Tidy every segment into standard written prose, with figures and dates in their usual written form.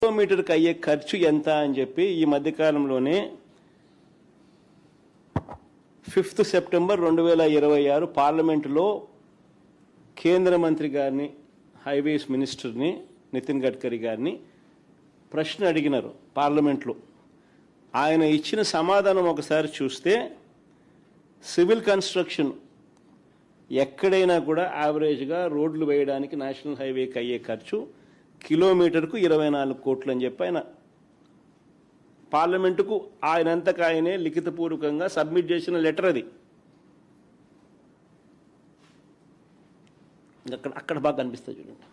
కిలోమీటర్కి అయ్యే ఖర్చు ఎంత అని చెప్పి ఈ మధ్యకాలంలోనే 5 సెప్టెంబర్ 2026 పార్లమెంటులో కేంద్ర మంత్రి గారిని హైవేస్ మినిస్టర్ని నితిన్ గడ్కరీ గారిని ప్రశ్న అడిగినారు పార్లమెంట్లో. ఆయన ఇచ్చిన సమాధానం ఒకసారి చూస్తే సివిల్ కన్స్ట్రక్షన్ ఎక్కడైనా కూడా యావరేజ్గా రోడ్లు వేయడానికి నేషనల్ హైవేకి అయ్యే ఖర్చు కిలోమీటర్కు 24 కోట్లు అని చెప్పి ఆయన పార్లమెంటుకు ఆయనంతకు ఆయనే లిఖితపూర్వకంగా సబ్మిట్ చేసిన లెటర్ అది. అక్కడ బాగా కనిపిస్తుంది చూడండి,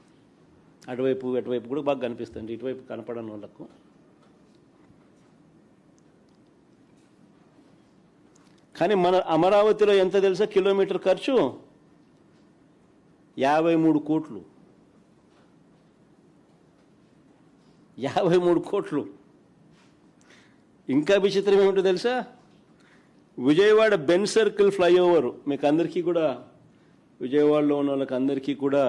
అటువైపు కూడా బాగా కనిపిస్తుంది, ఇటువైపు కనపడని వాళ్ళకు. కానీ మన అమరావతిలో ఎంత తెలుసా కిలోమీటర్ ఖర్చు? 53 కోట్లు. 53 కోట్లు. ఇంకా విచిత్రం ఏమిటో తెలుసా? విజయవాడ బెన్ సర్కిల్ ఫ్లైఓవర్ మీకు అందరికీ కూడా, విజయవాడలో ఉన్న వాళ్ళకి అందరికీ కూడా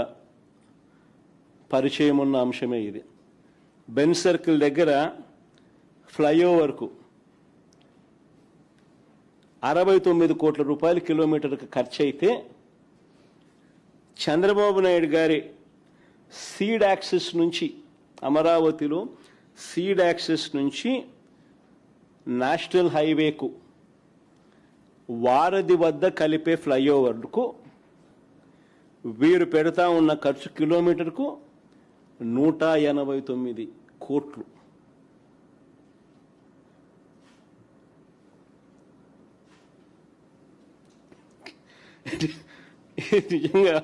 పరిచయం ఉన్న అంశమే ఇది. బెన్ సర్కిల్ దగ్గర ఫ్లైఓవర్కు 69 కోట్ల రూపాయలు కిలోమీటర్కి ఖర్చు అయితే చంద్రబాబు నాయుడు గారి సీడ్ యాక్సెస్ నుంచి, అమరావతిలో సీడ్ యాక్సెస్ నుంచి నేషనల్ హైవేకు వారధి వద్ద కలిపే ఫ్లైఓవర్కు వీరు పెడతా ఉన్న ఖర్చు కిలోమీటర్కు 189 కోట్లు. నిజంగా